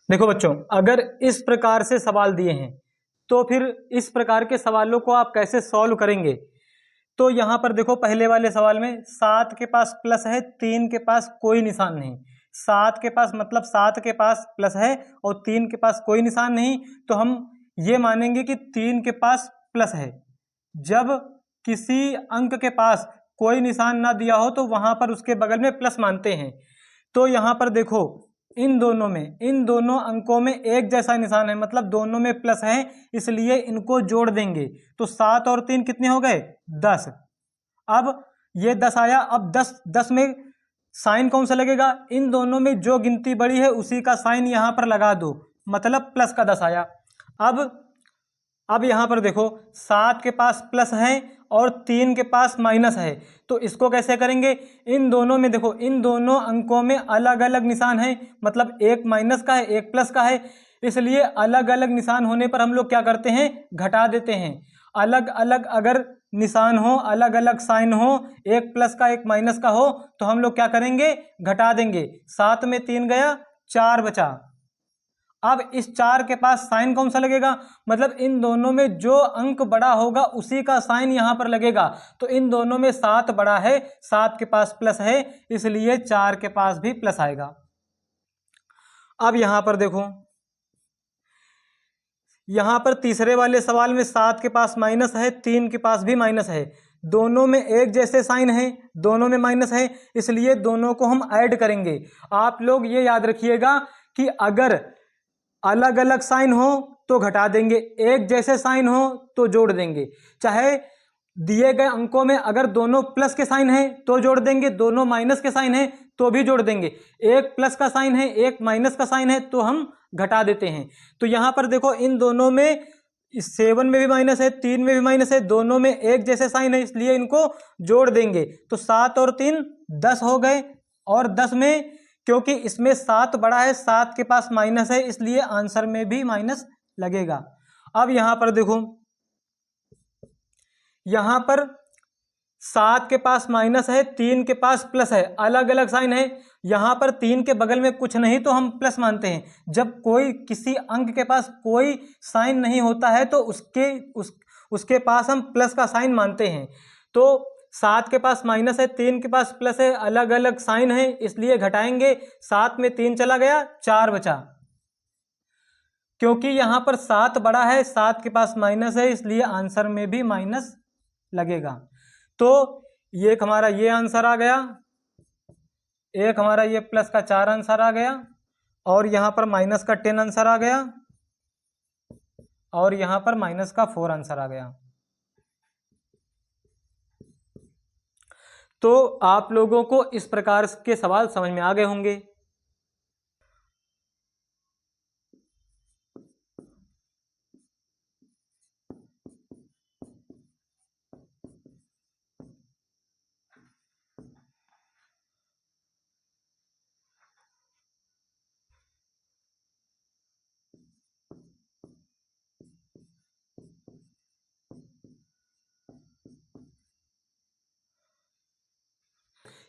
देखो बच्चों, अगर इस प्रकार से सवाल दिए हैं तो फिर इस प्रकार के सवालों को आप कैसे सॉल्व करेंगे। तो यहाँ पर देखो, पहले वाले सवाल में 7 के पास प्लस है, 3 के पास कोई निशान नहीं। 7 के पास मतलब 7 के पास प्लस है और 3 के पास कोई निशान नहीं, तो हम ये मानेंगे कि 3 के पास प्लस है। जब किसी अंक के पास कोई निशान ना दिया हो तो वहां पर उसके बगल में प्लस मानते हैं। तो यहाँ पर देखो, इन दोनों अंकों में एक जैसा निशान है, मतलब दोनों में प्लस है, इसलिए इनको जोड़ देंगे। तो 7 और 3 कितने हो गए? 10। अब ये 10 आया। अब 10 में साइन कौन सा लगेगा? इन दोनों में जो गिनती बड़ी है उसी का साइन यहां पर लगा दो, मतलब प्लस का 10 आया। अब यहां पर देखो, 7 के पास प्लस है और 3 के पास माइनस है, तो इसको कैसे करेंगे? इन दोनों में देखो, इन दोनों अंकों में अलग अलग निशान है, मतलब एक माइनस का है एक प्लस का है, इसलिए अलग अलग निशान होने पर हम लोग क्या करते हैं? घटा देते हैं। अलग अलग अगर निशान हो, अलग अलग साइन हो, एक प्लस का एक माइनस का हो, तो हम लोग क्या करेंगे? घटा देंगे। 7 में 3 गया, 4 बचा। अब इस 4 के पास साइन कौन सा लगेगा? मतलब इन दोनों में जो अंक बड़ा होगा उसी का साइन यहां पर लगेगा। तो इन दोनों में 7 बड़ा है, 7 के पास प्लस है, इसलिए 4 के पास भी प्लस आएगा। अब यहां पर देखो, यहां पर तीसरे वाले सवाल में 7 के पास माइनस है, 3 के पास भी माइनस है, दोनों में एक जैसे साइन है, दोनों में माइनस है, इसलिए दोनों को हम ऐड करेंगे। आप लोग ये याद रखिएगा कि अगर अलग अलग साइन हो तो घटा देंगे, एक जैसे साइन हो तो जोड़ देंगे। चाहे दिए गए अंकों में अगर दोनों प्लस के साइन है तो जोड़ देंगे, दोनों माइनस के साइन है तो भी जोड़ देंगे, एक प्लस का साइन है एक माइनस का साइन है तो हम घटा देते हैं। तो यहां पर देखो, इन दोनों में 7 में भी माइनस है, 3 में भी माइनस है, दोनों में एक जैसे साइन है, इसलिए इनको जोड़ देंगे। तो 7 और 3 10 हो गए, और 10 में क्योंकि इसमें 7 बड़ा है, 7 के पास माइनस है, इसलिए आंसर में भी माइनस लगेगा। अब यहां पर देखो, यहां पर 7 के पास माइनस है, 3 के पास प्लस है, अलग अलग साइन है। यहां पर 3 के बगल में कुछ नहीं तो हम प्लस मानते हैं। जब कोई किसी अंक के पास कोई साइन नहीं होता है तो उसके पास हम प्लस का साइन मानते हैं। तो 7 के पास माइनस है, 3 के पास प्लस है, अलग अलग साइन है, इसलिए घटाएंगे। 7 में 3 चला गया, 4 बचा। क्योंकि यहां पर 7 बड़ा है, 7 के पास माइनस है, इसलिए आंसर में भी माइनस लगेगा। तो एक हमारा ये आंसर आ गया, एक हमारा ये प्लस का 4 आंसर आ गया, और यहां पर माइनस का 10 आंसर आ गया, और यहां पर माइनस का 4 आंसर आ गया। तो आप लोगों को इस प्रकार के सवाल समझ में आ गए होंगे।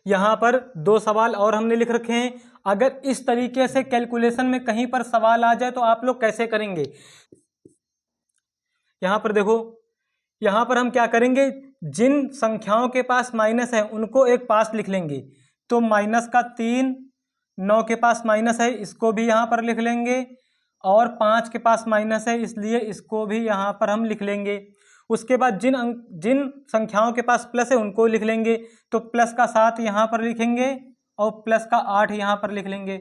यहाँ पर 2 सवाल और हमने लिख रखे हैं। अगर इस तरीके से कैलकुलेशन में कहीं पर सवाल आ जाए तो आप लोग कैसे करेंगे? यहाँ पर देखो, यहाँ पर हम क्या करेंगे? जिन संख्याओं के पास माइनस है उनको एक पास लिख लेंगे। तो माइनस का 3, 9 के पास माइनस है, इसको भी यहाँ पर लिख लेंगे, और 5 के पास माइनस है, इसलिए इसको भी यहाँ पर हम लिख लेंगे। उसके बाद जिन संख्याओं के पास प्लस है उनको लिख लेंगे। तो प्लस का 7 यहाँ पर लिखेंगे और प्लस का 8 यहाँ पर लिख लेंगे।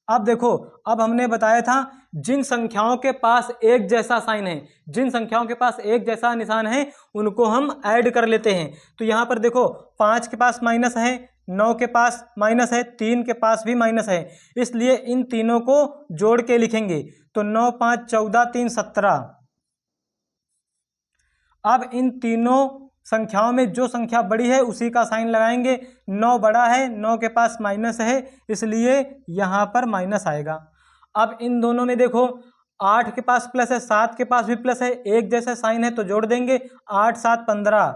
अब देखो, अब हमने बताया था जिन संख्याओं के पास एक जैसा साइन है, जिन संख्याओं के पास एक जैसा निशान है, उनको हम ऐड कर लेते हैं। तो यहाँ पर देखो, 5 के पास माइनस है, 9 के पास माइनस है, 3 के पास भी माइनस है, इसलिए इन तीनों को जोड़ के लिखेंगे। तो 9, 5, 14, 3, 17। अब इन तीनों संख्याओं में जो संख्या बड़ी है उसी का साइन लगाएंगे। 9 बड़ा है, 9 के पास माइनस है, इसलिए यहाँ पर माइनस आएगा। अब इन दोनों में देखो, 8 के पास प्लस है, 7 के पास भी प्लस है, एक जैसा साइन है तो जोड़ देंगे। 8, 7, 15।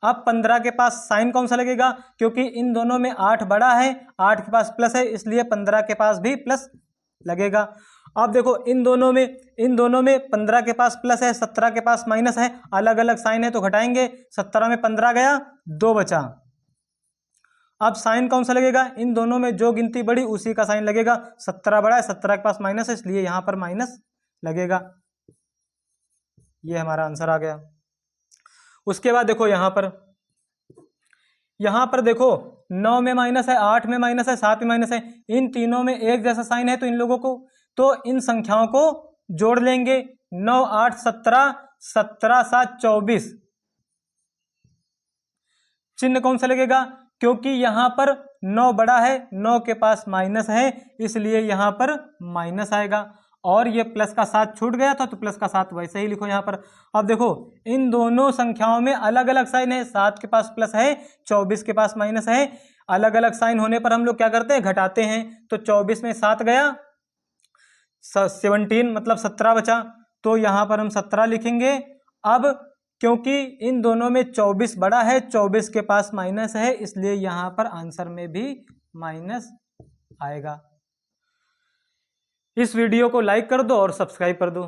अब 15 के पास साइन कौन सा लगेगा, क्योंकि इन दोनों में 8 बड़ा है, 8 के पास प्लस है, इसलिए 15 के पास भी प्लस लगेगा। अब देखो इन दोनों में 15 के पास प्लस है, 17 के पास माइनस है, अलग अलग साइन है तो घटाएंगे। 17 में 15 गया, 2 बचा। अब साइन कौन सा लगेगा, इन दोनों में जो गिनती बढ़ी उसी का साइन लगेगा। 17 बड़ा है, 17 के पास माइनस है, इसलिए यहां पर माइनस लगेगा। ये हमारा आंसर आ गया। उसके बाद देखो यहां पर देखो 9 में माइनस है, 8 में माइनस है, 7 में माइनस है, इन तीनों में एक जैसा साइन है, तो इन लोगों को, तो इन संख्याओं को जोड़ लेंगे। 9 8 17, 17 7 24। चिन्ह कौन सा लगेगा, क्योंकि यहां पर 9 बड़ा है, 9 के पास माइनस है, इसलिए यहां पर माइनस आएगा। और ये प्लस का 7 छूट गया था, तो प्लस का 7 वैसे ही लिखो यहां पर। अब देखो इन दोनों संख्याओं में अलग अलग साइन है, 7 के पास प्लस है, 24 के पास माइनस है। अलग अलग साइन होने पर हम लोग क्या करते हैं, घटाते हैं। तो 24 में 7 गया, 17 मतलब 17 बचा, तो यहां पर हम 17 लिखेंगे। अब क्योंकि इन दोनों में 24 बड़ा है, 24 के पास माइनस है, इसलिए यहां पर आंसर में भी माइनस आएगा। इस वीडियो को लाइक कर दो और सब्सक्राइब कर दो।